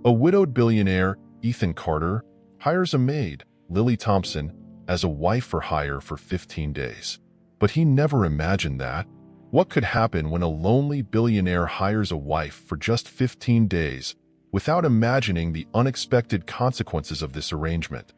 A widowed billionaire, Ethan Carter, hires a maid, Lily Thompson, as a wife for hire for 15 days. But he never imagined that. What could happen when a lonely billionaire hires a wife for just 15 days without imagining the unexpected consequences of this arrangement?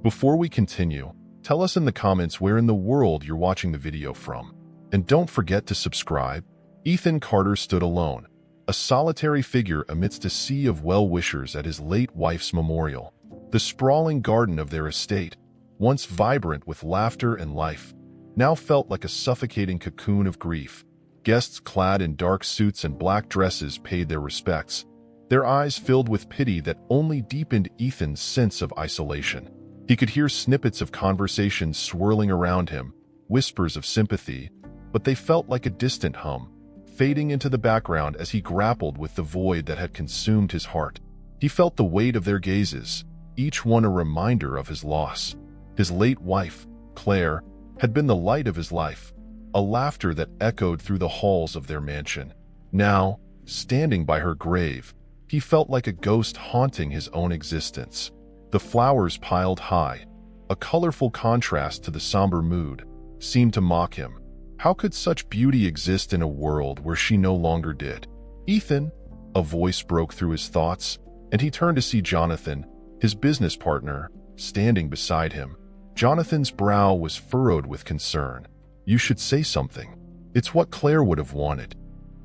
Before we continue, tell us in the comments where in the world you're watching the video from. And don't forget to subscribe. Ethan Carter stood alone, a solitary figure amidst a sea of well-wishers at his late wife's memorial. The sprawling garden of their estate, once vibrant with laughter and life, now felt like a suffocating cocoon of grief. Guests clad in dark suits and black dresses paid their respects, their eyes filled with pity that only deepened Ethan's sense of isolation. He could hear snippets of conversations swirling around him, whispers of sympathy, but they felt like a distant hum, fading into the background as he grappled with the void that had consumed his heart. He felt the weight of their gazes, each one a reminder of his loss. His late wife, Claire, had been the light of his life, a laughter that echoed through the halls of their mansion. Now, standing by her grave, he felt like a ghost haunting his own existence. The flowers piled high, a colorful contrast to the somber mood, seemed to mock him. How could such beauty exist in a world where she no longer did? "Ethan," a voice broke through his thoughts, and he turned to see Jonathan, his business partner, standing beside him. Jonathan's brow was furrowed with concern. "You should say something. It's what Claire would have wanted."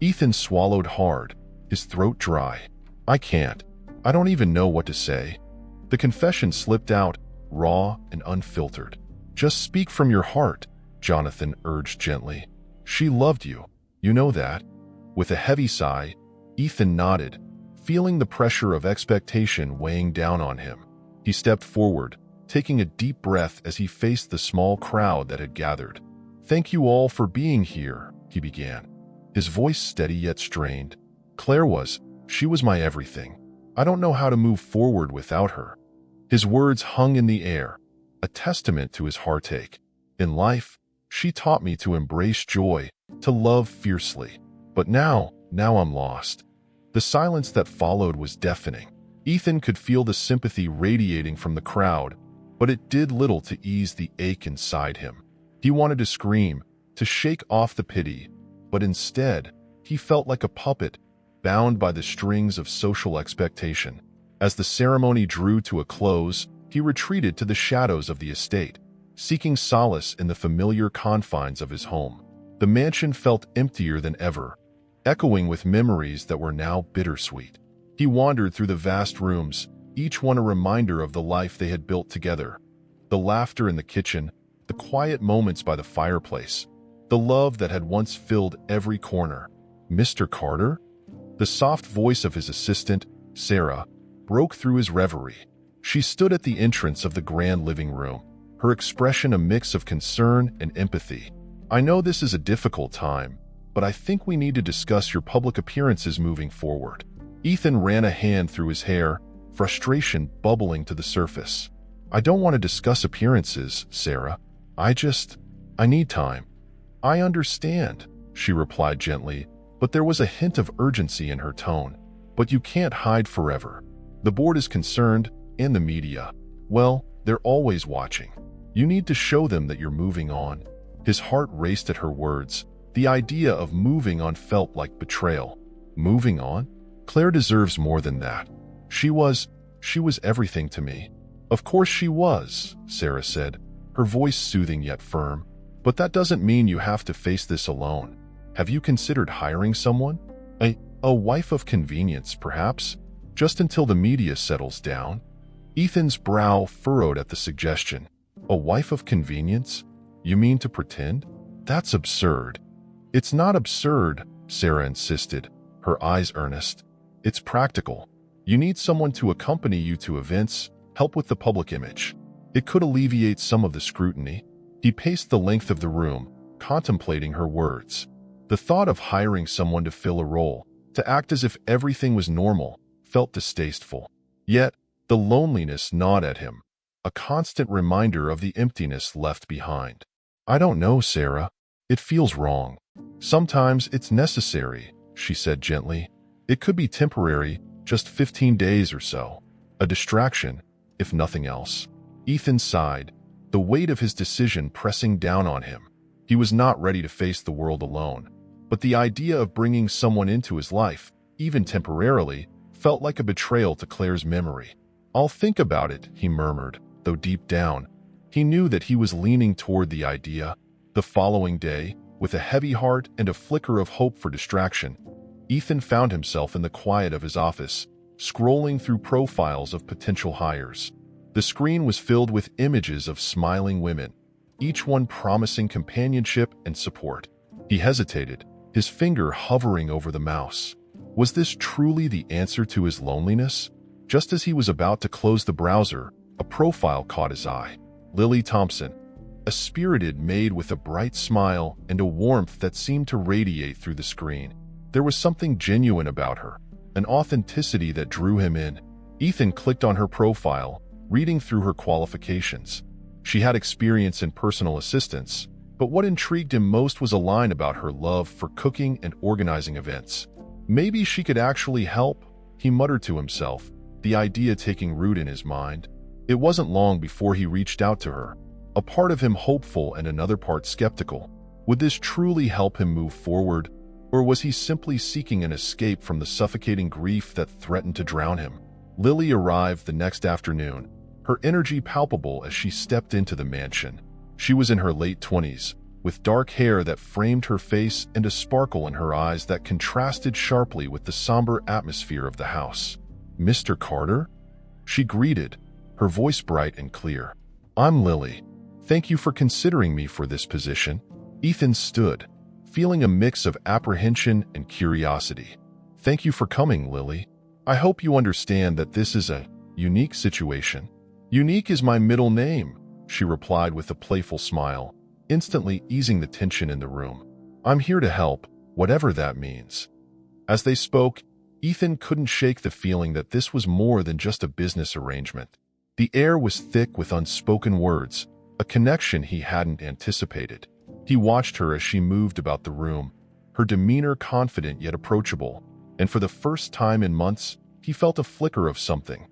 Ethan swallowed hard, his throat dry. "I can't. I don't even know what to say." The confession slipped out, raw and unfiltered. "Just speak from your heart," Jonathan urged gently. "She loved you. You know that." With a heavy sigh, Ethan nodded, feeling the pressure of expectation weighing down on him. He stepped forward, taking a deep breath as he faced the small crowd that had gathered. "Thank you all for being here," he began, his voice steady yet strained. She was my everything. I don't know how to move forward without her." His words hung in the air, a testament to his heartache. "In life, she taught me to embrace joy, to love fiercely. But now I'm lost." The silence that followed was deafening. Ethan could feel the sympathy radiating from the crowd, but it did little to ease the ache inside him. He wanted to scream, to shake off the pity, but instead, he felt like a puppet, bound by the strings of social expectation. As the ceremony drew to a close, he retreated to the shadows of the estate, seeking solace in the familiar confines of his home. The mansion felt emptier than ever, echoing with memories that were now bittersweet. He wandered through the vast rooms, each one a reminder of the life they had built together. The laughter in the kitchen, the quiet moments by the fireplace, the love that had once filled every corner. "Mr. Carter?" The soft voice of his assistant, Sarah, broke through his reverie. She stood at the entrance of the grand living room, her expression a mix of concern and empathy. "I know this is a difficult time, but I think we need to discuss your public appearances moving forward." Ethan ran a hand through his hair, frustration bubbling to the surface. "I don't want to discuss appearances, Sarah. I need time." "I understand," she replied gently, but there was a hint of urgency in her tone. "But you can't hide forever. The board is concerned, and the media. Well, they're always watching. You need to show them that you're moving on." His heart raced at her words. The idea of moving on felt like betrayal. Moving on? Claire deserves more than that. She was everything to me." "Of course she was," Sarah said, her voice soothing yet firm. "But that doesn't mean you have to face this alone. Have you considered hiring someone? A wife of convenience, perhaps? Just until the media settles down?" Ethan's brow furrowed at the suggestion. "A wife of convenience? You mean to pretend? That's absurd." "It's not absurd," Sarah insisted, her eyes earnest. "It's practical. You need someone to accompany you to events, help with the public image. It could alleviate some of the scrutiny." He paced the length of the room, contemplating her words. The thought of hiring someone to fill a role, to act as if everything was normal, felt distasteful. Yet, the loneliness gnawed at him, a constant reminder of the emptiness left behind. "I don't know, Sarah. It feels wrong." "Sometimes it's necessary," she said gently. "It could be temporary, Just 15 days or so. A distraction, if nothing else. Ethan sighed, the weight of his decision pressing down on him. He was not ready to face the world alone, but the idea of bringing someone into his life, even temporarily, felt like a betrayal to Claire's memory. "I'll think about it," he murmured, though deep down, he knew that he was leaning toward the idea. The following day, with a heavy heart and a flicker of hope for distraction, Ethan found himself in the quiet of his office, scrolling through profiles of potential hires. The screen was filled with images of smiling women, each one promising companionship and support. He hesitated, his finger hovering over the mouse. Was this truly the answer to his loneliness? Just as he was about to close the browser, a profile caught his eye. Lily Thompson, a spirited maid with a bright smile and a warmth that seemed to radiate through the screen. There was something genuine about her, an authenticity that drew him in. Ethan clicked on her profile, reading through her qualifications. She had experience in personal assistance, but what intrigued him most was a line about her love for cooking and organizing events. Maybe she could actually help, he muttered to himself, the idea taking root in his mind. It wasn't long before he reached out to her, a part of him hopeful and another part skeptical. Would this truly help him move forward, or was he simply seeking an escape from the suffocating grief that threatened to drown him? Lily arrived the next afternoon, her energy palpable as she stepped into the mansion. She was in her late 20s, with dark hair that framed her face and a sparkle in her eyes that contrasted sharply with the somber atmosphere of the house. "Mr. Carter?" she greeted, her voice bright and clear. "I'm Lily. Thank you for considering me for this position." Ethan stood, feeling a mix of apprehension and curiosity. "Thank you for coming, Lily. I hope you understand that this is a unique situation." "Unique is my middle name," she replied with a playful smile, instantly easing the tension in the room. "I'm here to help, whatever that means." As they spoke, Ethan couldn't shake the feeling that this was more than just a business arrangement. The air was thick with unspoken words, a connection he hadn't anticipated. He watched her as she moved about the room, her demeanor confident yet approachable, and for the first time in months, he felt a flicker of something.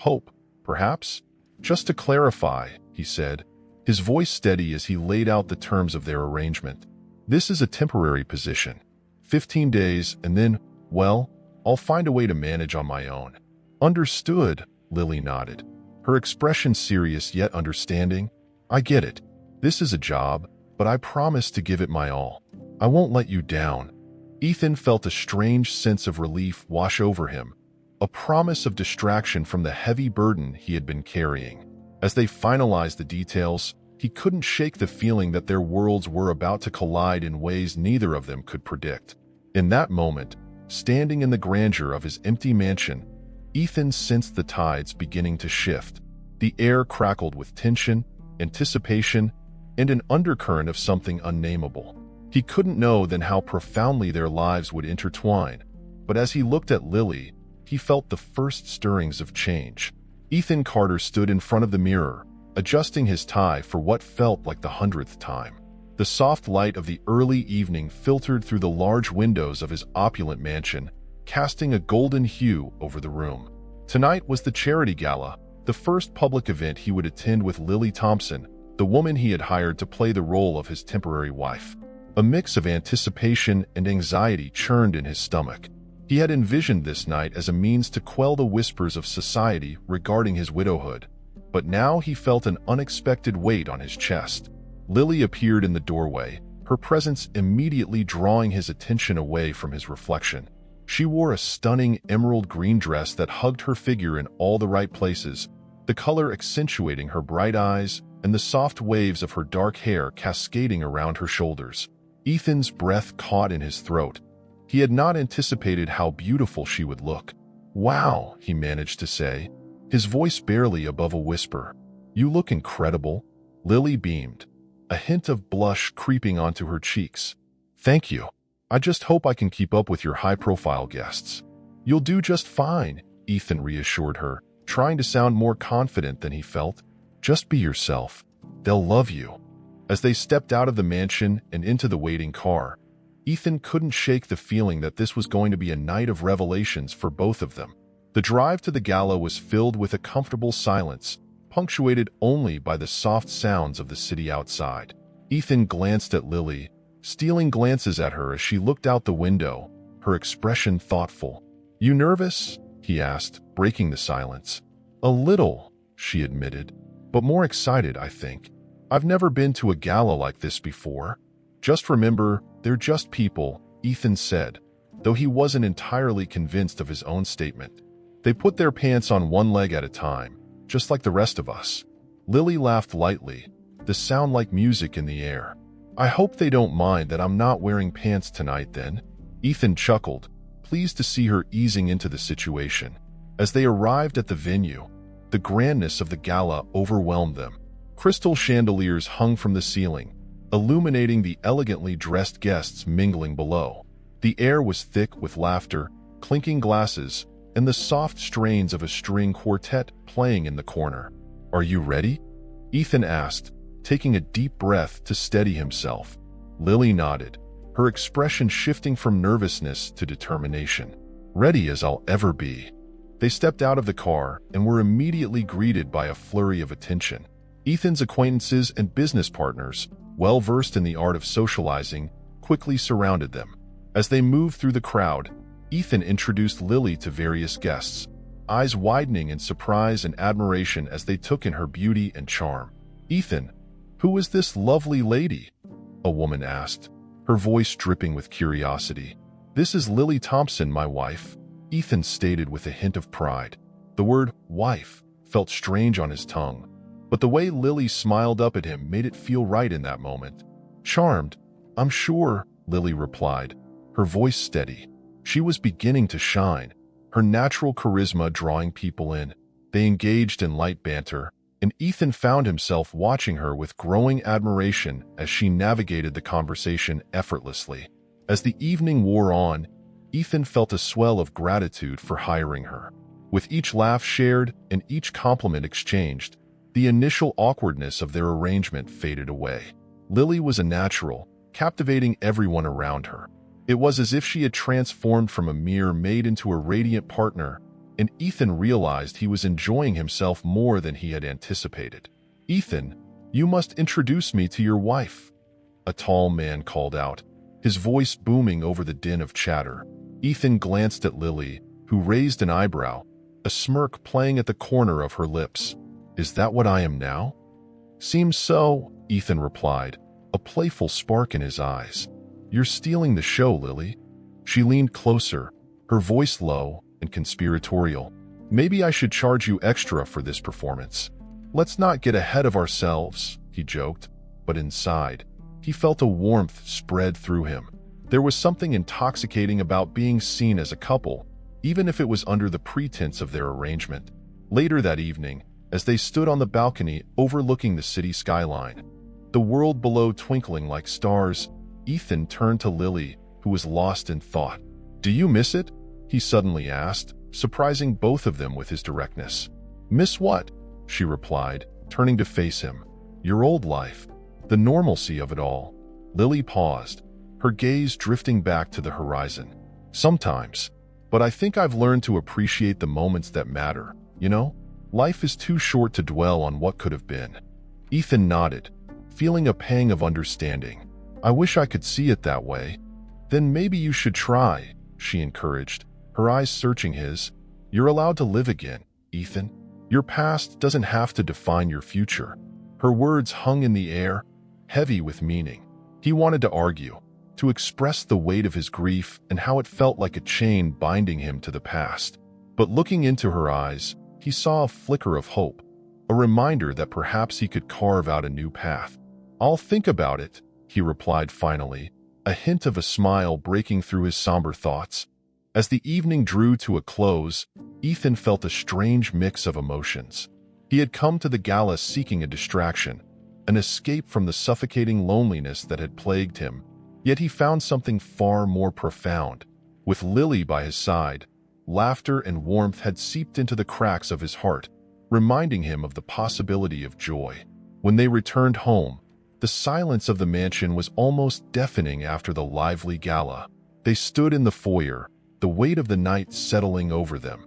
Hope, perhaps? "Just to clarify," he said, his voice steady as he laid out the terms of their arrangement. "This is a temporary position. 15 days, and then, well, I'll find a way to manage on my own." "Understood," Lily nodded, her expression serious yet understanding. "I get it. This is a job, but I promise to give it my all. I won't let you down." Ethan felt a strange sense of relief wash over him, a promise of distraction from the heavy burden he had been carrying. As they finalized the details, he couldn't shake the feeling that their worlds were about to collide in ways neither of them could predict. In that moment, standing in the grandeur of his empty mansion, Ethan sensed the tides beginning to shift. The air crackled with tension, anticipation, and an undercurrent of something unnameable. He couldn't know then how profoundly their lives would intertwine, but as he looked at Lily, he felt the first stirrings of change. Ethan Carter stood in front of the mirror, adjusting his tie for what felt like the 100th time. The soft light of the early evening filtered through the large windows of his opulent mansion, casting a golden hue over the room. Tonight was the charity gala, the first public event he would attend with Lily Thompson, the woman he had hired to play the role of his temporary wife. A mix of anticipation and anxiety churned in his stomach. He had envisioned this night as a means to quell the whispers of society regarding his widowhood, but now he felt an unexpected weight on his chest. Lily appeared in the doorway, her presence immediately drawing his attention away from his reflection. She wore a stunning emerald green dress that hugged her figure in all the right places, the color accentuating her bright eyes and the soft waves of her dark hair cascading around her shoulders. Ethan's breath caught in his throat. He had not anticipated how beautiful she would look. "Wow," he managed to say, his voice barely above a whisper. "You look incredible." Lily beamed, a hint of blush creeping onto her cheeks. "Thank you. I just hope I can keep up with your high-profile guests." "You'll do just fine," Ethan reassured her, trying to sound more confident than he felt. "Just be yourself. They'll love you." As they stepped out of the mansion and into the waiting car, Ethan couldn't shake the feeling that this was going to be a night of revelations for both of them. The drive to the gala was filled with a comfortable silence, punctuated only by the soft sounds of the city outside. Ethan glanced at Lily, stealing glances at her as she looked out the window, her expression thoughtful. "You nervous?" he asked, breaking the silence. "A little," she admitted, "but more excited, I think. I've never been to a gala like this before." "Just remember, they're just people," Ethan said, though he wasn't entirely convinced of his own statement. "They put their pants on one leg at a time, just like the rest of us." Lily laughed lightly, the sound like music in the air. "I hope they don't mind that I'm not wearing pants tonight then." Ethan chuckled, pleased to see her easing into the situation. As they arrived at the venue, the grandness of the gala overwhelmed them. Crystal chandeliers hung from the ceiling, illuminating the elegantly dressed guests mingling below. The air was thick with laughter, clinking glasses, and the soft strains of a string quartet playing in the corner. "Are you ready?" Ethan asked, taking a deep breath to steady himself. Lily nodded, her expression shifting from nervousness to determination. "Ready as I'll ever be." They stepped out of the car and were immediately greeted by a flurry of attention. Ethan's acquaintances and business partners, well versed in the art of socializing, quickly surrounded them. As they moved through the crowd, Ethan introduced Lily to various guests, eyes widening in surprise and admiration as they took in her beauty and charm. "Ethan, who is this lovely lady?" a woman asked, her voice dripping with curiosity. "This is Lily Thompson, my wife," Ethan stated with a hint of pride. The word wife felt strange on his tongue, but the way Lily smiled up at him made it feel right in that moment. "Charmed, I'm sure," Lily replied, her voice steady. She was beginning to shine, her natural charisma drawing people in. They engaged in light banter, and Ethan found himself watching her with growing admiration as she navigated the conversation effortlessly. As the evening wore on, Ethan felt a swell of gratitude for hiring her. With each laugh shared and each compliment exchanged, the initial awkwardness of their arrangement faded away. Lily was a natural, captivating everyone around her. It was as if she had transformed from a mere maid into a radiant partner, and Ethan realized he was enjoying himself more than he had anticipated. "Ethan, you must introduce me to your wife," a tall man called out, his voice booming over the din of chatter. Ethan glanced at Lily, who raised an eyebrow, a smirk playing at the corner of her lips. "Is that what I am now?" "Seems so," Ethan replied, a playful spark in his eyes. "You're stealing the show, Lily." She leaned closer, her voice low and conspiratorial. "Maybe I should charge you extra for this performance." "Let's not get ahead of ourselves," he joked, but inside, he felt a warmth spread through him. There was something intoxicating about being seen as a couple, even if it was under the pretense of their arrangement. Later that evening, as they stood on the balcony overlooking the city skyline, the world below twinkling like stars, Ethan turned to Lily, who was lost in thought. "Do you miss it?" he suddenly asked, surprising both of them with his directness. "Miss what?" she replied, turning to face him. "Your old life. The normalcy of it all." Lily paused, her gaze drifting back to the horizon. "Sometimes. But I think I've learned to appreciate the moments that matter, you know? Life is too short to dwell on what could have been." Ethan nodded, feeling a pang of understanding. "I wish I could see it that way." "Then maybe you should try," she encouraged, her eyes searching his. "You're allowed to live again, Ethan. Your past doesn't have to define your future." Her words hung in the air, heavy with meaning. He wanted to argue, to express the weight of his grief and how it felt like a chain binding him to the past. But looking into her eyes, he saw a flicker of hope, a reminder that perhaps he could carve out a new path. "I'll think about it," he replied finally, a hint of a smile breaking through his somber thoughts. As the evening drew to a close, Ethan felt a strange mix of emotions. He had come to the gala seeking a distraction, an escape from the suffocating loneliness that had plagued him, yet he found something far more profound. With Lily by his side, laughter and warmth had seeped into the cracks of his heart, reminding him of the possibility of joy. When they returned home, the silence of the mansion was almost deafening after the lively gala. They stood in the foyer, the weight of the night settling over them.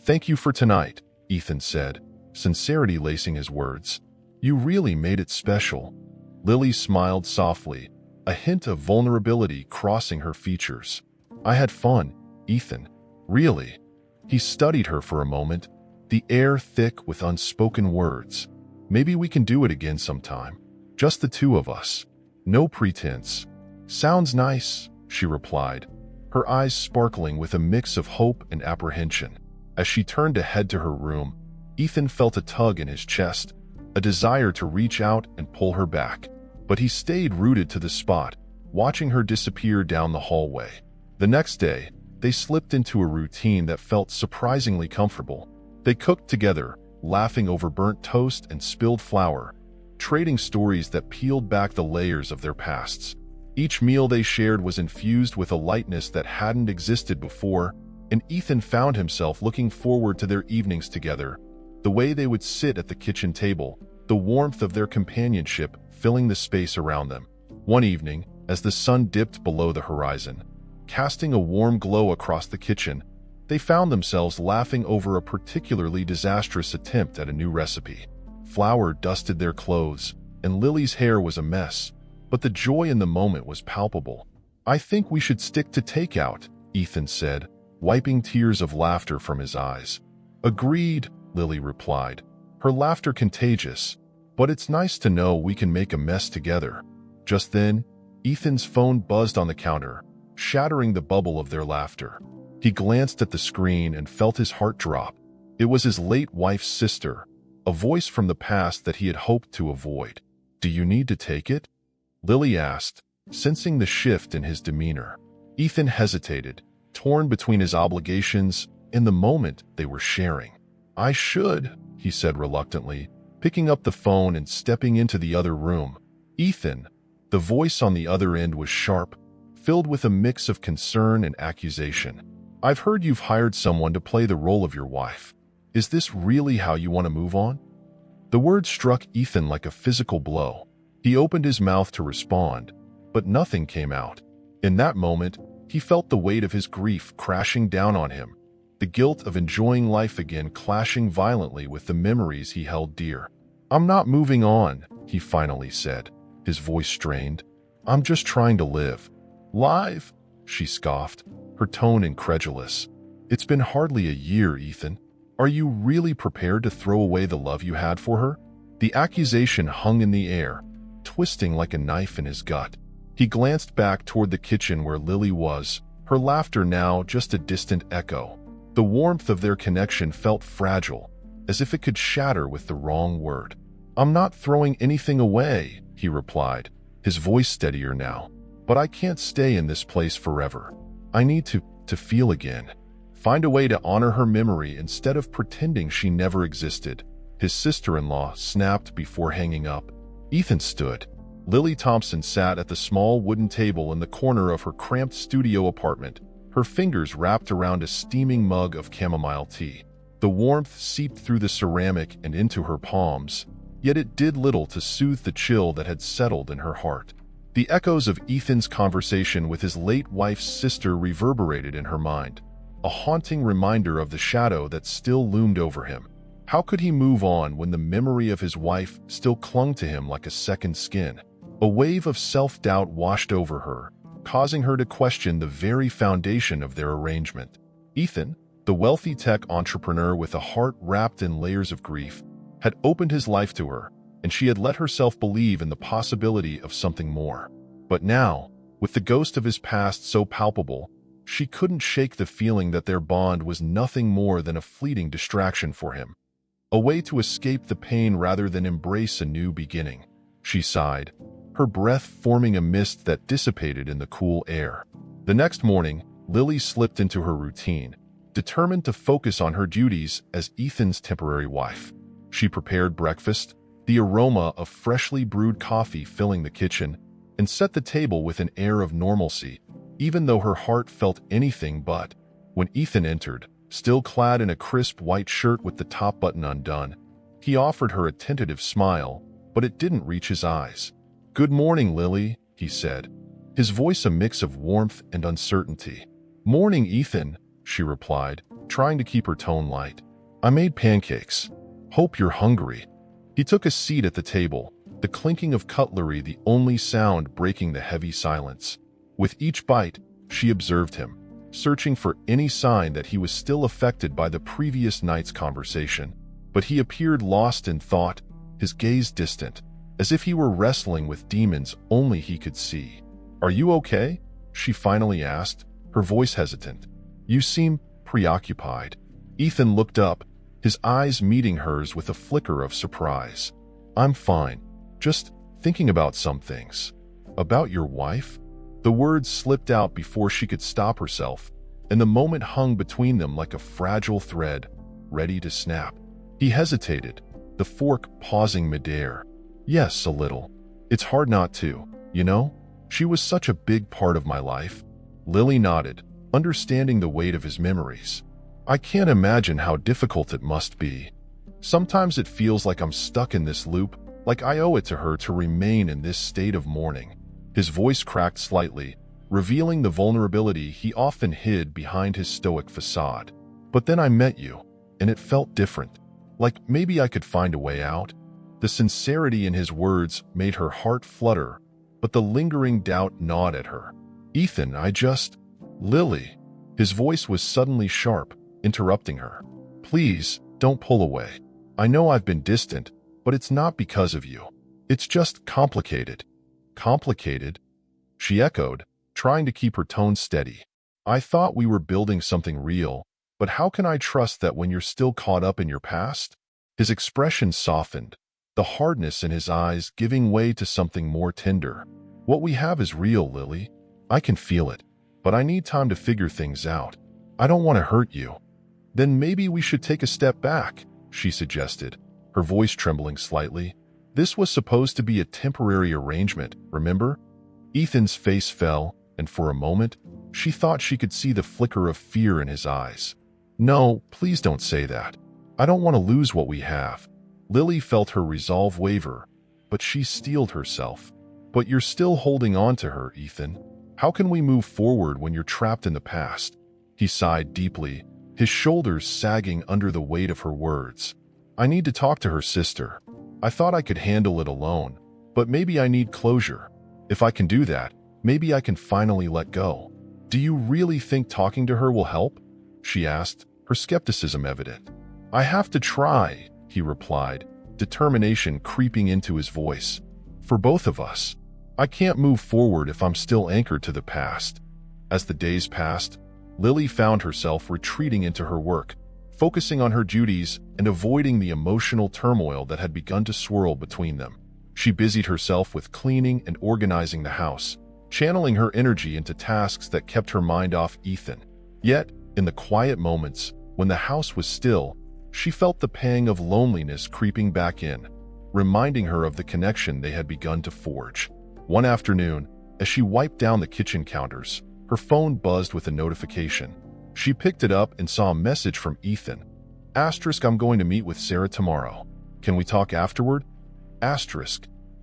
"Thank you for tonight," Ethan said, sincerity lacing his words. "You really made it special." Lily smiled softly, a hint of vulnerability crossing her features. "I had fun, Ethan. Really." He studied her for a moment, the air thick with unspoken words. "Maybe we can do it again sometime. Just the two of us. No pretense." "Sounds nice," she replied, her eyes sparkling with a mix of hope and apprehension. As she turned to head to her room, Ethan felt a tug in his chest, a desire to reach out and pull her back. But he stayed rooted to the spot, watching her disappear down the hallway. The next day, they slipped into a routine that felt surprisingly comfortable. They cooked together, laughing over burnt toast and spilled flour, trading stories that peeled back the layers of their pasts. Each meal they shared was infused with a lightness that hadn't existed before, and Ethan found himself looking forward to their evenings together. The way they would sit at the kitchen table, the warmth of their companionship filling the space around them. One evening, as the sun dipped below the horizon, casting a warm glow across the kitchen, they found themselves laughing over a particularly disastrous attempt at a new recipe. Flour dusted their clothes, and Lily's hair was a mess, but the joy in the moment was palpable. "I think we should stick to takeout," Ethan said, wiping tears of laughter from his eyes. "Agreed," Lily replied, her laughter contagious. "But it's nice to know we can make a mess together." Just then, Ethan's phone buzzed on the counter, shattering the bubble of their laughter. He glanced at the screen and felt his heart drop. It was his late wife's sister, a voice from the past that he had hoped to avoid. "Do you need to take it?" Lily asked, sensing the shift in his demeanor. Ethan hesitated, torn between his obligations and the moment they were sharing. "I should," he said reluctantly, picking up the phone and stepping into the other room. "Ethan." The voice on the other end was sharp, filled with a mix of concern and accusation. "I've heard you've hired someone to play the role of your wife. Is this really how you want to move on?" The word struck Ethan like a physical blow. He opened his mouth to respond, but nothing came out. In that moment, he felt the weight of his grief crashing down on him, the guilt of enjoying life again clashing violently with the memories he held dear. "I'm not moving on," he finally said, his voice strained. "I'm just trying to live." "Live?" she scoffed, her tone incredulous. "It's been hardly a year, Ethan. Are you really prepared to throw away the love you had for her?" The accusation hung in the air, twisting like a knife in his gut. He glanced back toward the kitchen where Lily was, her laughter now just a distant echo. The warmth of their connection felt fragile, as if it could shatter with the wrong word. "I'm not throwing anything away," he replied, his voice steadier now. "But I can't stay in this place forever. I need to feel again. Find a way to honor her memory instead of pretending she never existed." His sister-in-law snapped before hanging up. Ethan stood. Lily Thompson sat at the small wooden table in the corner of her cramped studio apartment, her fingers wrapped around a steaming mug of chamomile tea. The warmth seeped through the ceramic and into her palms, yet it did little to soothe the chill that had settled in her heart. The echoes of Ethan's conversation with his late wife's sister reverberated in her mind, a haunting reminder of the shadow that still loomed over him. How could he move on when the memory of his wife still clung to him like a second skin? A wave of self-doubt washed over her, causing her to question the very foundation of their arrangement. Ethan, the wealthy tech entrepreneur with a heart wrapped in layers of grief, had opened his life to her, and she had let herself believe in the possibility of something more. But now, with the ghost of his past so palpable, she couldn't shake the feeling that their bond was nothing more than a fleeting distraction for him. A way to escape the pain rather than embrace a new beginning. She sighed, her breath forming a mist that dissipated in the cool air. The next morning, Lily slipped into her routine, determined to focus on her duties as Ethan's temporary wife. She prepared breakfast, the aroma of freshly brewed coffee filling the kitchen, and set the table with an air of normalcy, even though her heart felt anything but. When Ethan entered, still clad in a crisp white shirt with the top button undone, he offered her a tentative smile, but it didn't reach his eyes. "Good morning, Lily," he said, his voice a mix of warmth and uncertainty. "Morning, Ethan," she replied, trying to keep her tone light. "I made pancakes. Hope you're hungry." He took a seat at the table, the clinking of cutlery the only sound breaking the heavy silence. With each bite, she observed him, searching for any sign that he was still affected by the previous night's conversation. But he appeared lost in thought, his gaze distant, as if he were wrestling with demons only he could see. "Are you okay?" she finally asked, her voice hesitant. "You seem preoccupied." Ethan looked up, his eyes meeting hers with a flicker of surprise. "I'm fine. Just thinking about some things." "About your wife?" The words slipped out before she could stop herself, and the moment hung between them like a fragile thread, ready to snap. He hesitated, the fork pausing midair. "Yes, a little. It's hard not to, you know? She was such a big part of my life." Lily nodded, understanding the weight of his memories. "I can't imagine how difficult it must be. Sometimes it feels like I'm stuck in this loop, like I owe it to her to remain in this state of mourning." His voice cracked slightly, revealing the vulnerability he often hid behind his stoic facade. "But then I met you, and it felt different. Like maybe I could find a way out." The sincerity in his words made her heart flutter, but the lingering doubt gnawed at her. "Ethan, Lily." His voice was suddenly sharp, interrupting her. "Please, don't pull away. I know I've been distant, but it's not because of you. It's just complicated." "Complicated?" she echoed, trying to keep her tone steady. "I thought we were building something real, but how can I trust that when you're still caught up in your past?" His expression softened, the hardness in his eyes giving way to something more tender. "What we have is real, Lily. I can feel it, but I need time to figure things out. I don't want to hurt you." "Then maybe we should take a step back," she suggested, her voice trembling slightly. "This was supposed to be a temporary arrangement, remember?" Ethan's face fell, and for a moment, she thought she could see the flicker of fear in his eyes. "No, please don't say that. I don't want to lose what we have." Lily felt her resolve waver, but she steeled herself. "But you're still holding on to her, Ethan. How can we move forward when you're trapped in the past?" He sighed deeply, his shoulders sagging under the weight of her words. "I need to talk to her sister. I thought I could handle it alone, but maybe I need closure. If I can do that, maybe I can finally let go." "Do you really think talking to her will help?" she asked, her skepticism evident. "I have to try," he replied, determination creeping into his voice. "For both of us. I can't move forward if I'm still anchored to the past." As the days passed, Lily found herself retreating into her work, focusing on her duties and avoiding the emotional turmoil that had begun to swirl between them. She busied herself with cleaning and organizing the house, channeling her energy into tasks that kept her mind off Ethan. Yet, in the quiet moments, when the house was still, she felt the pang of loneliness creeping back in, reminding her of the connection they had begun to forge. One afternoon, as she wiped down the kitchen counters, her phone buzzed with a notification. She picked it up and saw a message from Ethan. "I'm going to meet with Sarah tomorrow. Can we talk afterward?"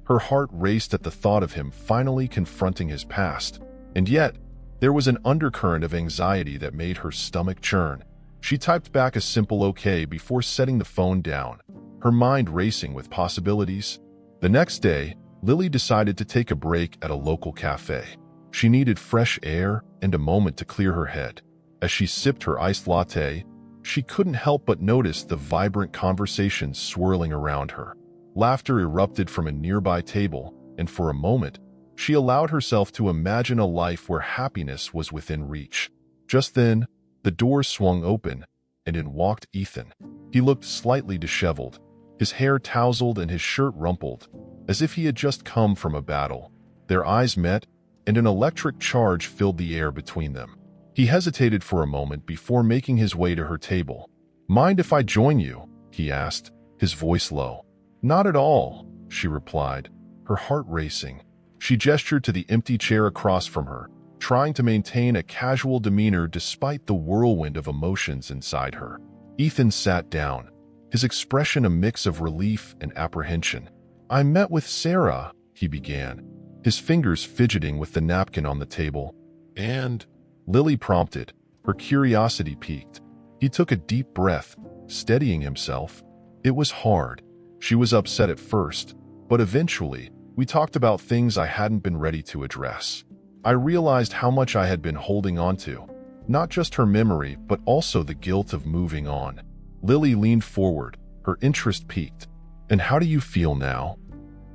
Her heart raced at the thought of him finally confronting his past, and yet, there was an undercurrent of anxiety that made her stomach churn. She typed back a simple okay before setting the phone down, her mind racing with possibilities. The next day, Lily decided to take a break at a local cafe. She needed fresh air and a moment to clear her head. As she sipped her iced latte, she couldn't help but notice the vibrant conversations swirling around her. Laughter erupted from a nearby table, and for a moment, she allowed herself to imagine a life where happiness was within reach. Just then, the door swung open, and in walked Ethan. He looked slightly disheveled, his hair tousled and his shirt rumpled, as if he had just come from a battle. Their eyes met, and an electric charge filled the air between them. He hesitated for a moment before making his way to her table. "Mind if I join you?" he asked, his voice low. "Not at all," she replied, her heart racing. She gestured to the empty chair across from her, trying to maintain a casual demeanor despite the whirlwind of emotions inside her. Ethan sat down, his expression a mix of relief and apprehension. "I met with Sarah," he began, his fingers fidgeting with the napkin on the table. "And?" Lily prompted, her curiosity piqued. He took a deep breath, steadying himself. It was hard. She was upset at first, but eventually, we talked about things I hadn't been ready to address. I realized how much I had been holding on to, not just her memory, but also the guilt of moving on. Lily leaned forward, her interest piqued. "And how do you feel now?"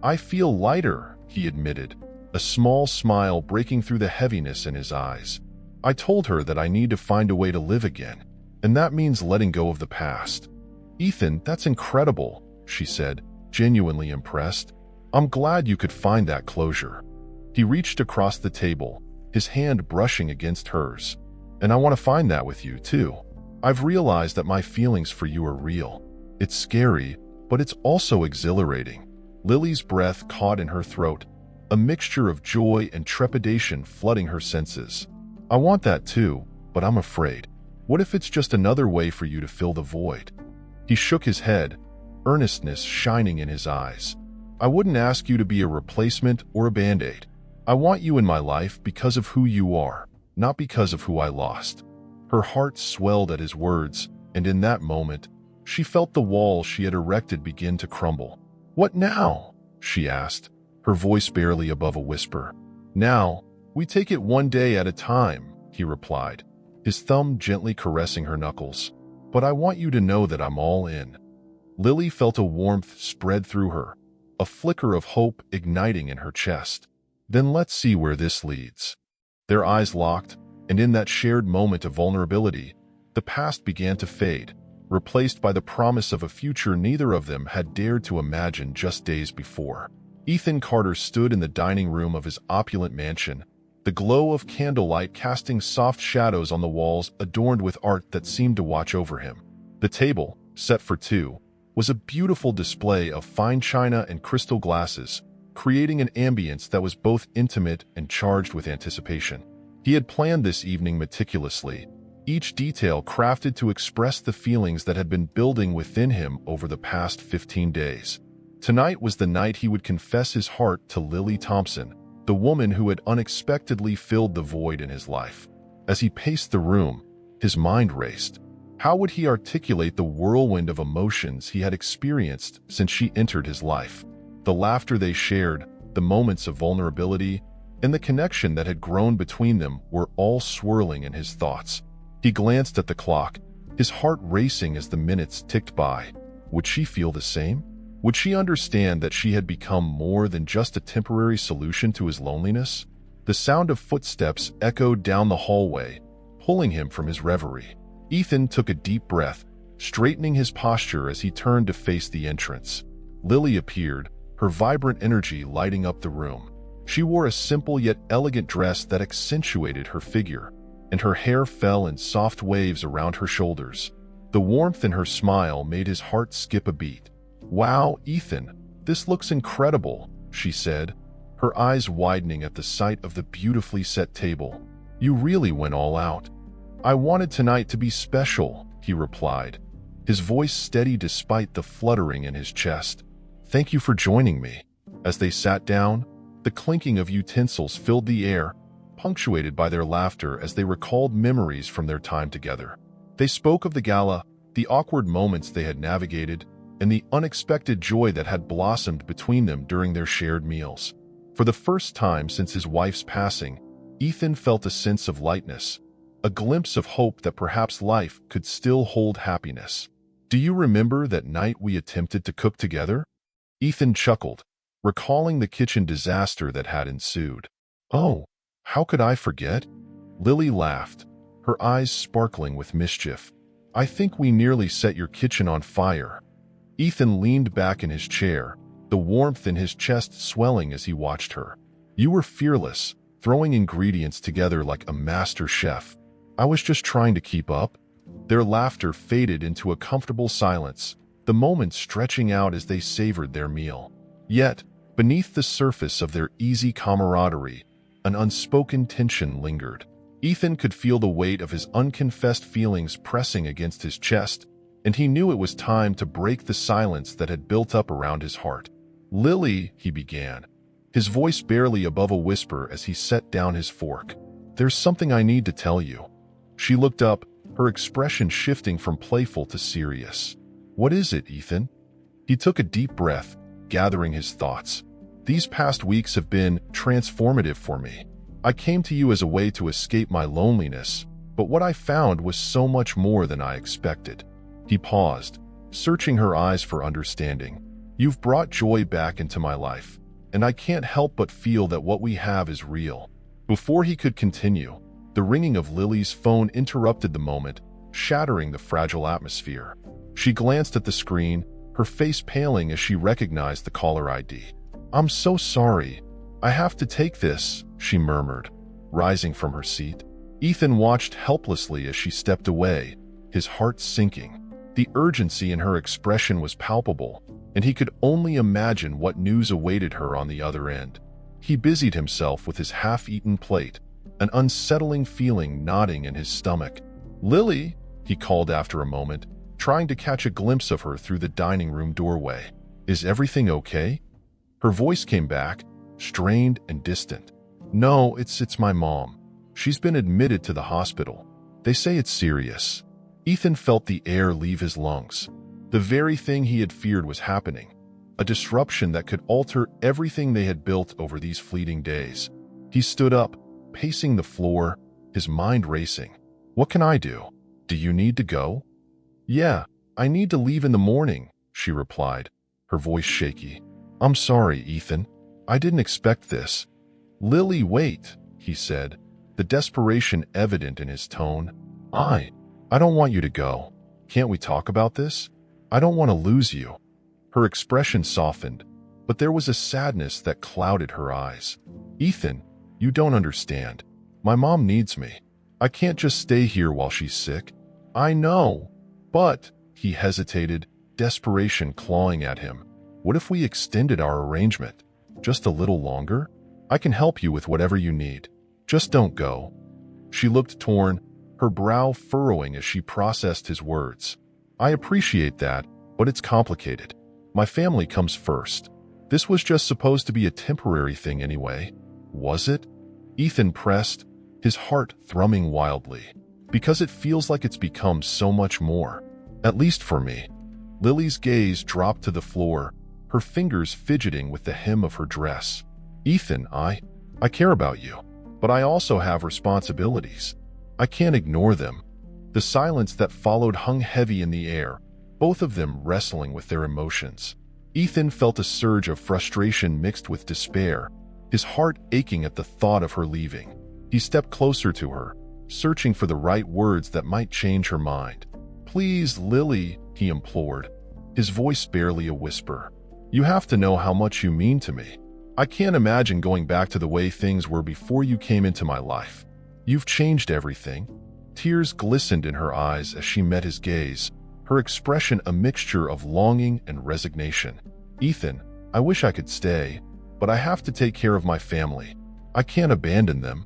"I feel lighter," he admitted, a small smile breaking through the heaviness in his eyes. "I told her that I need to find a way to live again, and that means letting go of the past." "Ethan, that's incredible," she said, genuinely impressed. "I'm glad you could find that closure." He reached across the table, his hand brushing against hers. "And I want to find that with you, too. I've realized that my feelings for you are real. It's scary, but it's also exhilarating." Lily's breath caught in her throat, a mixture of joy and trepidation flooding her senses. "I want that too, but I'm afraid. What if it's just another way for you to fill the void?" He shook his head, earnestness shining in his eyes. "I wouldn't ask you to be a replacement or a band-aid. I want you in my life because of who you are, not because of who I lost." Her heart swelled at his words, and in that moment, she felt the wall she had erected begin to crumble. "What now?" she asked, her voice barely above a whisper. "Now, we take it one day at a time," he replied, his thumb gently caressing her knuckles. "But I want you to know that I'm all in." Lily felt a warmth spread through her, a flicker of hope igniting in her chest. "Then let's see where this leads." Their eyes locked, and in that shared moment of vulnerability, the past began to fade, replaced by the promise of a future neither of them had dared to imagine just days before. Ethan Carter stood in the dining room of his opulent mansion, the glow of candlelight casting soft shadows on the walls adorned with art that seemed to watch over him. The table, set for two, was a beautiful display of fine china and crystal glasses, creating an ambience that was both intimate and charged with anticipation. He had planned this evening meticulously, each detail crafted to express the feelings that had been building within him over the past 15 days. Tonight was the night he would confess his heart to Lily Thompson, the woman who had unexpectedly filled the void in his life. As he paced the room, his mind raced. How would he articulate the whirlwind of emotions he had experienced since she entered his life? The laughter they shared, the moments of vulnerability, and the connection that had grown between them were all swirling in his thoughts. He glanced at the clock, his heart racing as the minutes ticked by. Would she feel the same? Would she understand that she had become more than just a temporary solution to his loneliness? The sound of footsteps echoed down the hallway, pulling him from his reverie. Ethan took a deep breath, straightening his posture as he turned to face the entrance. Lily appeared, her vibrant energy lighting up the room. She wore a simple yet elegant dress that accentuated her figure, and her hair fell in soft waves around her shoulders. The warmth in her smile made his heart skip a beat. "Wow, Ethan, this looks incredible," she said, her eyes widening at the sight of the beautifully set table. "You really went all out." "I wanted tonight to be special," he replied, his voice steady despite the fluttering in his chest. "Thank you for joining me." As they sat down, the clinking of utensils filled the air, punctuated by their laughter as they recalled memories from their time together. They spoke of the gala, the awkward moments they had navigated, and the unexpected joy that had blossomed between them during their shared meals. For the first time since his wife's passing, Ethan felt a sense of lightness, a glimpse of hope that perhaps life could still hold happiness. "Do you remember that night we attempted to cook together?" Ethan chuckled, recalling the kitchen disaster that had ensued. "Oh, how could I forget?" Lily laughed, her eyes sparkling with mischief. "I think we nearly set your kitchen on fire." Ethan leaned back in his chair, the warmth in his chest swelling as he watched her. "You were fearless, throwing ingredients together like a master chef. I was just trying to keep up." Their laughter faded into a comfortable silence, the moments stretching out as they savored their meal. Yet, beneath the surface of their easy camaraderie, an unspoken tension lingered. Ethan could feel the weight of his unconfessed feelings pressing against his chest, and he knew it was time to break the silence that had built up around his heart. "Lily," he began, his voice barely above a whisper as he set down his fork. "There's something I need to tell you." She looked up, her expression shifting from playful to serious. "What is it, Ethan?" He took a deep breath, gathering his thoughts. "These past weeks have been transformative for me. I came to you as a way to escape my loneliness, but what I found was so much more than I expected." He paused, searching her eyes for understanding. "You've brought joy back into my life, and I can't help but feel that what we have is real." Before he could continue, the ringing of Lily's phone interrupted the moment, shattering the fragile atmosphere. She glanced at the screen, her face paling as she recognized the caller ID. "I'm so sorry. I have to take this," she murmured, rising from her seat. Ethan watched helplessly as she stepped away, his heart sinking. The urgency in her expression was palpable, and he could only imagine what news awaited her on the other end. He busied himself with his half-eaten plate, an unsettling feeling gnawing in his stomach. "Lily," he called after a moment, trying to catch a glimpse of her through the dining room doorway. "Is everything okay?" Her voice came back, strained and distant. "No, it's my mom. She's been admitted to the hospital. They say it's serious." Ethan felt the air leave his lungs. The very thing he had feared was happening, a disruption that could alter everything they had built over these fleeting days. He stood up, pacing the floor, his mind racing. "What can I do? Do you need to go?" "Yeah, I need to leave in the morning," she replied, her voice shaky. "I'm sorry, Ethan. I didn't expect this." "Lily, wait," he said, the desperation evident in his tone. I don't want you to go. Can't we talk about this? I don't want to lose you." Her expression softened, but there was a sadness that clouded her eyes. "Ethan, you don't understand. My mom needs me. I can't just stay here while she's sick." "I know, but," he hesitated, desperation clawing at him. "What if we extended our arrangement? Just a little longer? I can help you with whatever you need. Just don't go." She looked torn, her brow furrowing as she processed his words. "I appreciate that, but it's complicated. My family comes first. This was just supposed to be a temporary thing anyway." "Was it?" Ethan pressed, his heart thrumming wildly. "Because it feels like it's become so much more. At least for me." Lily's gaze dropped to the floor, her fingers fidgeting with the hem of her dress. "Ethan, I care about you, but I also have responsibilities. I can't ignore them." The silence that followed hung heavy in the air, both of them wrestling with their emotions. Ethan felt a surge of frustration mixed with despair, his heart aching at the thought of her leaving. He stepped closer to her, searching for the right words that might change her mind. "Please, Lily," he implored, his voice barely a whisper. "You have to know how much you mean to me. I can't imagine going back to the way things were before you came into my life. You've changed everything." Tears glistened in her eyes as she met his gaze, her expression a mixture of longing and resignation. "Ethan, I wish I could stay, but I have to take care of my family. I can't abandon them."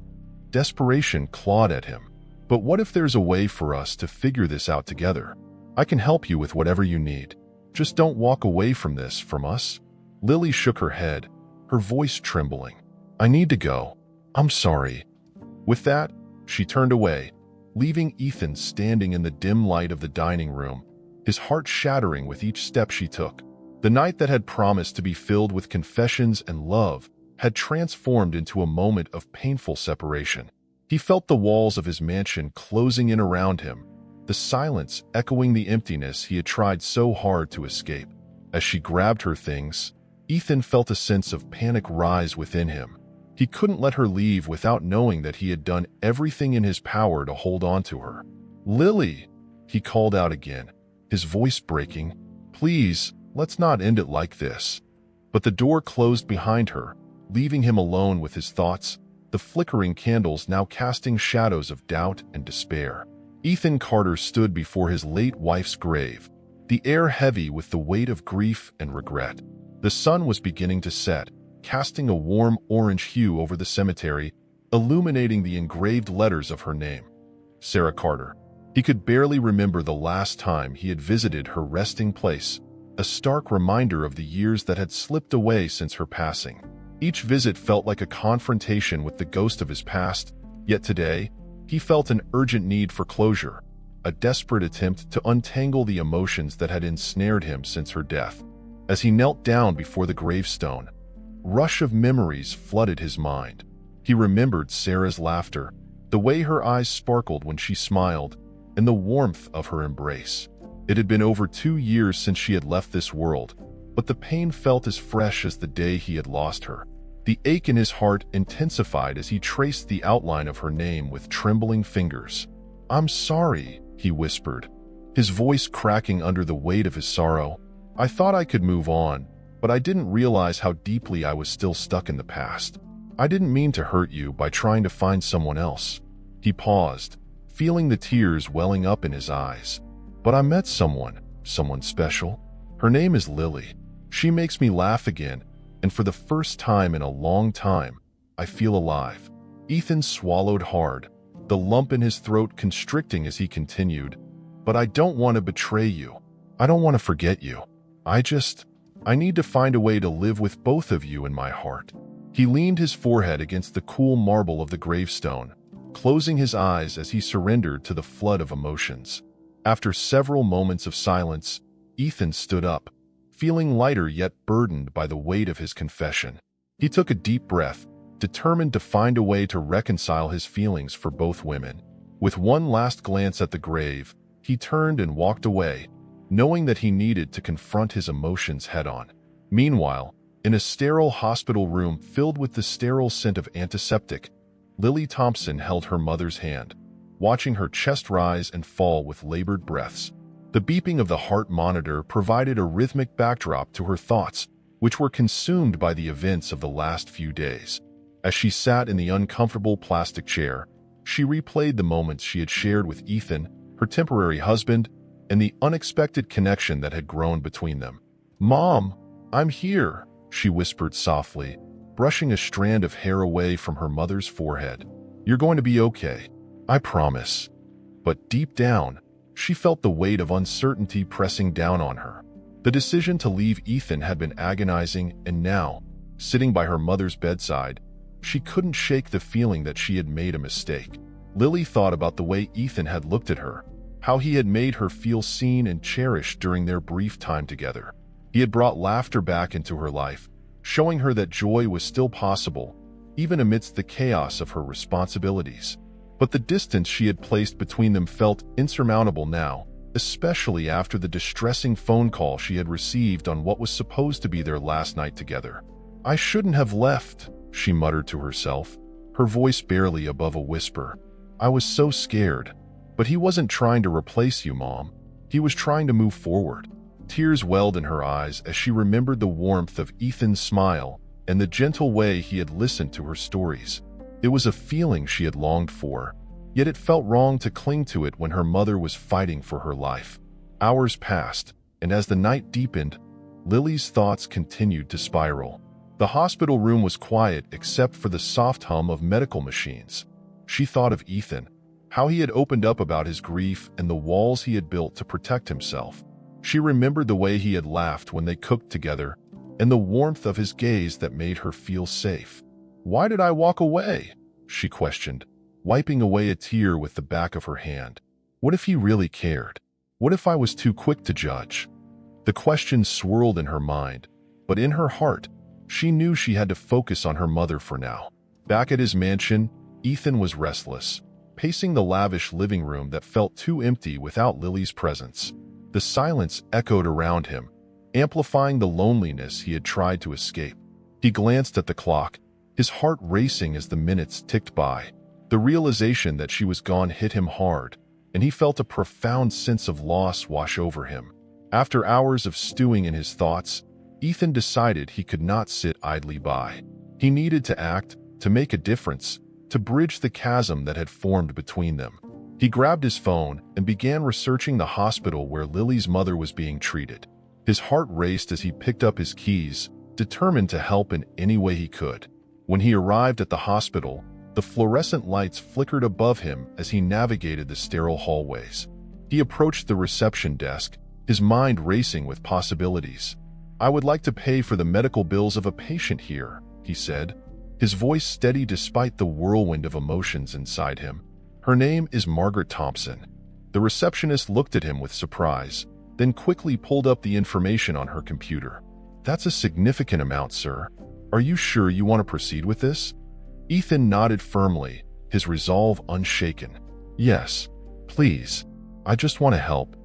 Desperation clawed at him. "But what if there's a way for us to figure this out together? I can help you with whatever you need. Just don't walk away from this, from us." Lily shook her head, her voice trembling. "I need to go. I'm sorry." With that, she turned away, leaving Ethan standing in the dim light of the dining room, his heart shattering with each step she took. The night that had promised to be filled with confessions and love had transformed into a moment of painful separation. He felt the walls of his mansion closing in around him, the silence echoing the emptiness he had tried so hard to escape. As she grabbed her things, Ethan felt a sense of panic rise within him. He couldn't let her leave without knowing that he had done everything in his power to hold on to her. "Lily," he called out again, his voice breaking. "Please, let's not end it like this." But the door closed behind her, leaving him alone with his thoughts, the flickering candles now casting shadows of doubt and despair. Ethan Carter stood before his late wife's grave, the air heavy with the weight of grief and regret. The sun was beginning to set, casting a warm orange hue over the cemetery, illuminating the engraved letters of her name, Sarah Carter. He could barely remember the last time he had visited her resting place, a stark reminder of the years that had slipped away since her passing. Each visit felt like a confrontation with the ghost of his past, yet today, he felt an urgent need for closure, a desperate attempt to untangle the emotions that had ensnared him since her death. As he knelt down before the gravestone, a rush of memories flooded his mind. He remembered Sarah's laughter, the way her eyes sparkled when she smiled, and the warmth of her embrace. It had been over 2 years since she had left this world, but the pain felt as fresh as the day he had lost her. The ache in his heart intensified as he traced the outline of her name with trembling fingers. "I'm sorry," he whispered, his voice cracking under the weight of his sorrow. "I thought I could move on, but I didn't realize how deeply I was still stuck in the past. I didn't mean to hurt you by trying to find someone else." He paused, feeling the tears welling up in his eyes. "But I met someone special. Her name is Lily. She makes me laugh again, and for the first time in a long time, I feel alive." Ethan swallowed hard, the lump in his throat constricting as he continued. "But I don't want to betray you. I don't want to forget you. I need to find a way to live with both of you in my heart." He leaned his forehead against the cool marble of the gravestone, closing his eyes as he surrendered to the flood of emotions. After several moments of silence, Ethan stood up, feeling lighter yet burdened by the weight of his confession. He took a deep breath, determined to find a way to reconcile his feelings for both women. With one last glance at the grave, he turned and walked away, knowing that he needed to confront his emotions head-on. Meanwhile, in a sterile hospital room filled with the sterile scent of antiseptic, Lily Thompson held her mother's hand, watching her chest rise and fall with labored breaths. The beeping of the heart monitor provided a rhythmic backdrop to her thoughts, which were consumed by the events of the last few days. As she sat in the uncomfortable plastic chair, she replayed the moments she had shared with Ethan, her temporary husband, and the unexpected connection that had grown between them. "Mom, I'm here," she whispered softly, brushing a strand of hair away from her mother's forehead. "You're going to be okay. I promise." But deep down, she felt the weight of uncertainty pressing down on her. The decision to leave Ethan had been agonizing, and now, sitting by her mother's bedside, she couldn't shake the feeling that she had made a mistake. Lily thought about the way Ethan had looked at her, how he had made her feel seen and cherished during their brief time together. He had brought laughter back into her life, showing her that joy was still possible, even amidst the chaos of her responsibilities. But the distance she had placed between them felt insurmountable now, especially after the distressing phone call she had received on what was supposed to be their last night together. "I shouldn't have left," she muttered to herself, her voice barely above a whisper. "I was so scared. But he wasn't trying to replace you, Mom. He was trying to move forward." Tears welled in her eyes as she remembered the warmth of Ethan's smile and the gentle way he had listened to her stories. It was a feeling she had longed for, yet it felt wrong to cling to it when her mother was fighting for her life. Hours passed, and as the night deepened, Lily's thoughts continued to spiral. The hospital room was quiet except for the soft hum of medical machines. She thought of Ethan, how he had opened up about his grief and the walls he had built to protect himself. She remembered the way he had laughed when they cooked together, and the warmth of his gaze that made her feel safe. "Why did I walk away?" she questioned, wiping away a tear with the back of her hand. What if he really cared? What if I was too quick to judge? The question swirled in her mind, but in her heart, she knew she had to focus on her mother for now. Back at his mansion, Ethan was restless, pacing the lavish living room that felt too empty without Lily's presence. The silence echoed around him, amplifying the loneliness he had tried to escape. He glanced at the clock, his heart racing as the minutes ticked by. The realization that she was gone hit him hard, and he felt a profound sense of loss wash over him. After hours of stewing in his thoughts, Ethan decided he could not sit idly by. He needed to act, to make a difference, to bridge the chasm that had formed between them. He grabbed his phone and began researching the hospital where Lily's mother was being treated. His heart raced as he picked up his keys, determined to help in any way he could. When he arrived at the hospital, the fluorescent lights flickered above him as he navigated the sterile hallways. He approached the reception desk, his mind racing with possibilities. "I would like to pay for the medical bills of a patient here," he said, his voice steady despite the whirlwind of emotions inside him. "Her name is Margaret Thompson." The receptionist looked at him with surprise, then quickly pulled up the information on her computer. "That's a significant amount, sir. Are you sure you want to proceed with this?" Ethan nodded firmly, his resolve unshaken. "Yes, please. I just want to help."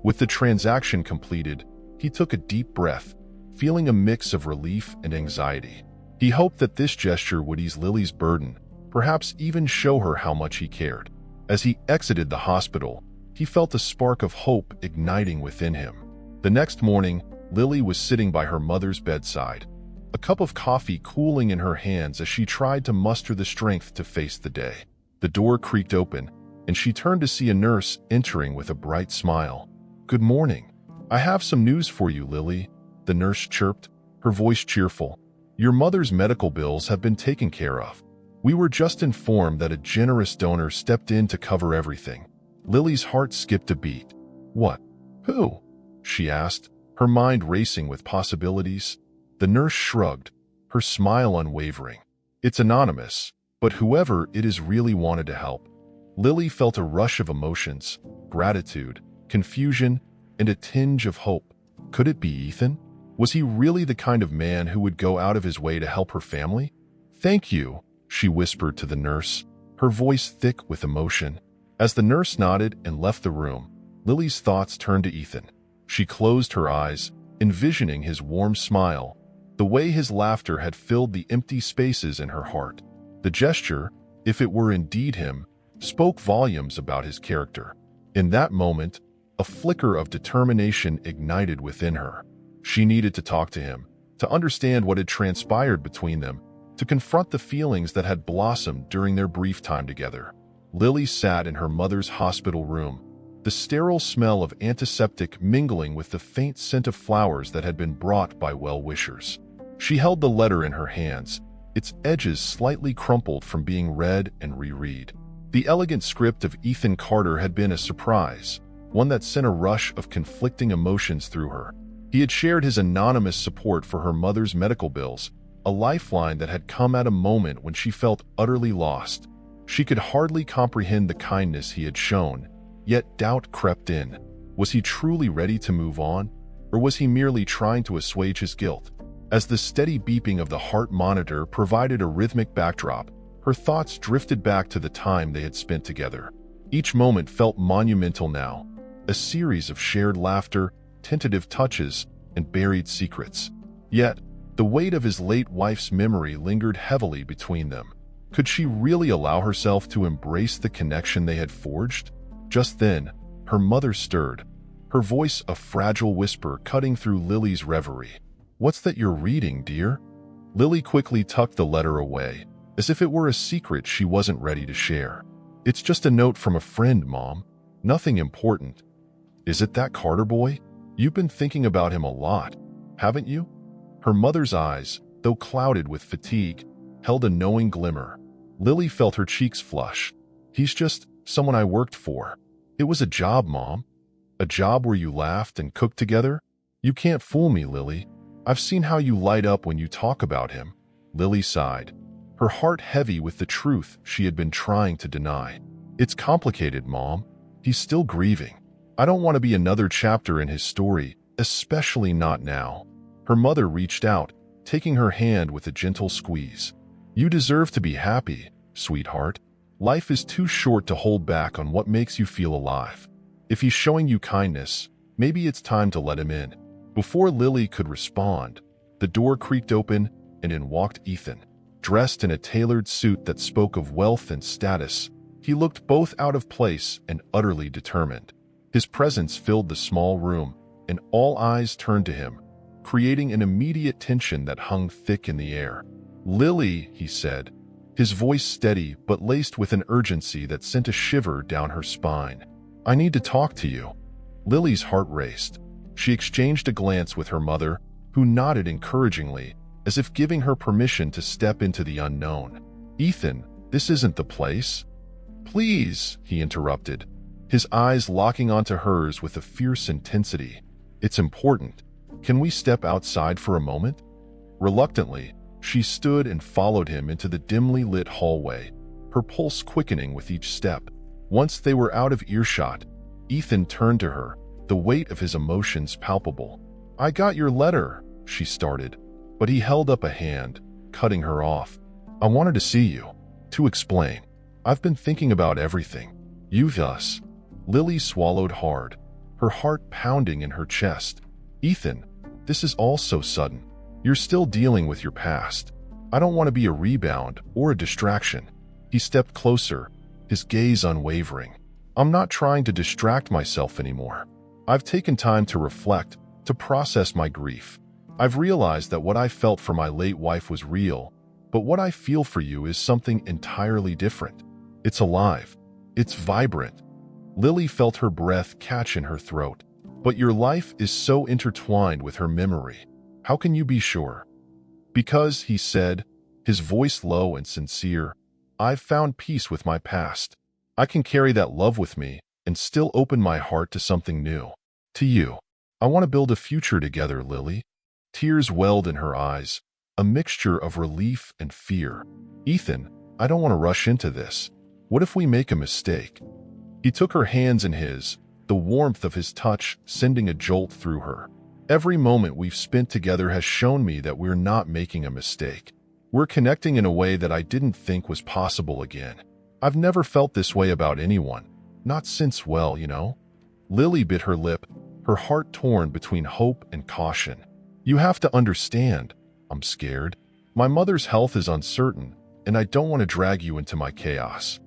With the transaction completed, he took a deep breath, feeling a mix of relief and anxiety. He hoped that this gesture would ease Lily's burden, perhaps even show her how much he cared. As he exited the hospital, he felt a spark of hope igniting within him. The next morning, Lily was sitting by her mother's bedside, a cup of coffee cooling in her hands as she tried to muster the strength to face the day. The door creaked open, and she turned to see a nurse entering with a bright smile. "Good morning. I have some news for you, Lily," the nurse chirped, her voice cheerful. "Your mother's medical bills have been taken care of. We were just informed that a generous donor stepped in to cover everything." Lily's heart skipped a beat. "What? Who?" she asked, her mind racing with possibilities. The nurse shrugged, her smile unwavering. "It's anonymous, but whoever it is really wanted to help." Lily felt a rush of emotions, gratitude, confusion, and a tinge of hope. Could it be Ethan? Was he really the kind of man who would go out of his way to help her family? "Thank you," she whispered to the nurse, her voice thick with emotion. As the nurse nodded and left the room, Lily's thoughts turned to Ethan. She closed her eyes, envisioning his warm smile, the way his laughter had filled the empty spaces in her heart. The gesture, if it were indeed him, spoke volumes about his character. In that moment, a flicker of determination ignited within her. She needed to talk to him, to understand what had transpired between them, to confront the feelings that had blossomed during their brief time together. Lily sat in her mother's hospital room, the sterile smell of antiseptic mingling with the faint scent of flowers that had been brought by well-wishers. She held the letter in her hands, its edges slightly crumpled from being read and reread. The elegant script of Ethan Carter had been a surprise, one that sent a rush of conflicting emotions through her. He had shared his anonymous support for her mother's medical bills, a lifeline that had come at a moment when she felt utterly lost. She could hardly comprehend the kindness he had shown, yet doubt crept in. Was he truly ready to move on, or was he merely trying to assuage his guilt? As the steady beeping of the heart monitor provided a rhythmic backdrop, her thoughts drifted back to the time they had spent together. Each moment felt monumental now, a series of shared laughter, tentative touches, and buried secrets. Yet, the weight of his late wife's memory lingered heavily between them. Could she really allow herself to embrace the connection they had forged? Just then, her mother stirred, her voice a fragile whisper cutting through Lily's reverie. "What's that you're reading, dear?" Lily quickly tucked the letter away, as if it were a secret she wasn't ready to share. "It's just a note from a friend, Mom. Nothing important." "Is it that Carter boy? You've been thinking about him a lot, haven't you?" Her mother's eyes, though clouded with fatigue, held a knowing glimmer. Lily felt her cheeks flush. "He's just someone I worked for." "It was a job, Mom. A job where you laughed and cooked together? You can't fool me, Lily. I've seen how you light up when you talk about him." Lily sighed, her heart heavy with the truth she had been trying to deny. "It's complicated, Mom. He's still grieving. I don't want to be another chapter in his story, especially not now." Her mother reached out, taking her hand with a gentle squeeze. "You deserve to be happy, sweetheart. Life is too short to hold back on what makes you feel alive. If he's showing you kindness, maybe it's time to let him in." Before Lily could respond, the door creaked open and in walked Ethan. Dressed in a tailored suit that spoke of wealth and status, he looked both out of place and utterly determined. His presence filled the small room, and all eyes turned to him, creating an immediate tension that hung thick in the air. "Lily," he said, his voice steady but laced with an urgency that sent a shiver down her spine. "I need to talk to you." Lily's heart raced. She exchanged a glance with her mother, who nodded encouragingly, as if giving her permission to step into the unknown. "Ethan, this isn't the place." "Please," he interrupted, his eyes locking onto hers with a fierce intensity. "It's important. Can we step outside for a moment?" Reluctantly, she stood and followed him into the dimly lit hallway, her pulse quickening with each step. Once they were out of earshot, Ethan turned to her, the weight of his emotions palpable. "I got your letter," she started, but he held up a hand, cutting her off. "I wanted to see you. To explain. I've been thinking about everything. You've us." Lily swallowed hard, her heart pounding in her chest. "Ethan, this is all so sudden. You're still dealing with your past. I don't want to be a rebound or a distraction." He stepped closer, his gaze unwavering. "I'm not trying to distract myself anymore. I've taken time to reflect, to process my grief. I've realized that what I felt for my late wife was real, but what I feel for you is something entirely different. It's alive. It's vibrant." Lily felt her breath catch in her throat. "But your life is so intertwined with her memory. How can you be sure?" "Because," he said, his voice low and sincere, "I've found peace with my past. I can carry that love with me and still open my heart to something new. To you. I want to build a future together, Lily." Tears welled in her eyes, a mixture of relief and fear. "Ethan, I don't want to rush into this. What if we make a mistake?" He took her hands in his, the warmth of his touch sending a jolt through her. "Every moment we've spent together has shown me that we're not making a mistake. We're connecting in a way that I didn't think was possible again. I've never felt this way about anyone. Not since, well, you know." Lily bit her lip, her heart torn between hope and caution. "You have to understand. I'm scared. My mother's health is uncertain, and I don't want to drag you into my chaos."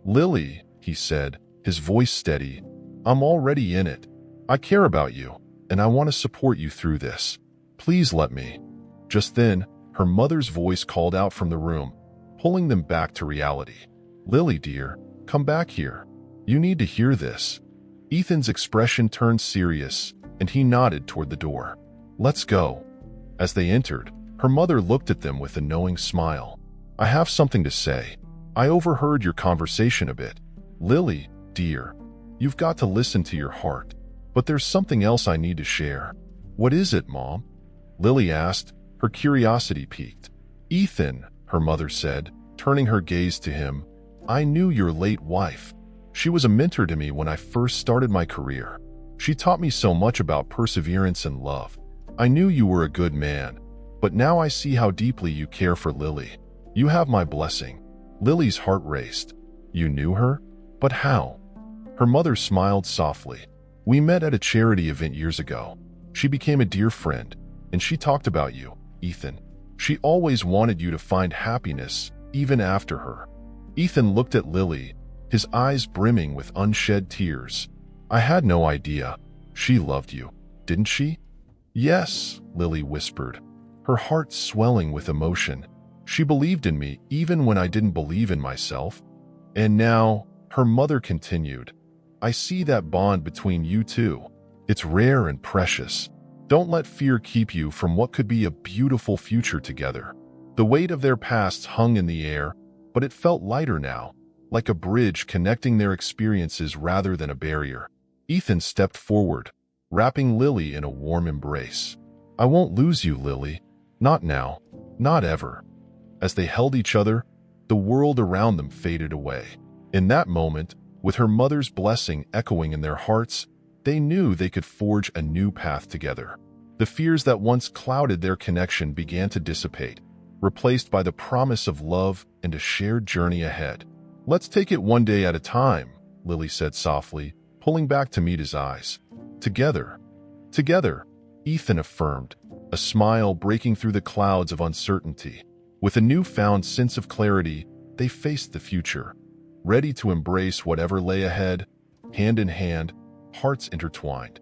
"Lily," he said, his voice steady, "I'm already in it. I care about you, and I want to support you through this. Please let me." Just then, her mother's voice called out from the room, pulling them back to reality. "Lily, dear, come back here. You need to hear this." Ethan's expression turned serious, and he nodded toward the door. "Let's go." As they entered, her mother looked at them with a knowing smile. "I have something to say. I overheard your conversation a bit. Lily, dear, you've got to listen to your heart. But there's something else I need to share." "What is it, Mom?" Lily asked, her curiosity piqued. "Ethan," her mother said, turning her gaze to him, "I knew your late wife. She was a mentor to me when I first started my career. She taught me so much about perseverance and love. I knew you were a good man, but now I see how deeply you care for Lily. You have my blessing." Lily's heart raced. "You knew her? But how?" Her mother smiled softly. "We met at a charity event years ago. She became a dear friend, and she talked about you, Ethan. She always wanted you to find happiness, even after her." Ethan looked at Lily, his eyes brimming with unshed tears. "I had no idea. She loved you, didn't she?" "Yes," Lily whispered, her heart swelling with emotion. "She believed in me even when I didn't believe in myself." "And now," her mother continued, "I see that bond between you two. It's rare and precious. Don't let fear keep you from what could be a beautiful future together." The weight of their pasts hung in the air, but it felt lighter now, like a bridge connecting their experiences rather than a barrier. Ethan stepped forward, wrapping Lily in a warm embrace. "I won't lose you, Lily. Not now. Not ever." As they held each other, the world around them faded away. In that moment, with her mother's blessing echoing in their hearts, they knew they could forge a new path together. The fears that once clouded their connection began to dissipate, replaced by the promise of love and a shared journey ahead. "Let's take it one day at a time," Lily said softly, pulling back to meet his eyes. "Together." "Together," Ethan affirmed, a smile breaking through the clouds of uncertainty. With a newfound sense of clarity, they faced the future, ready to embrace whatever lay ahead, hand in hand, hearts intertwined.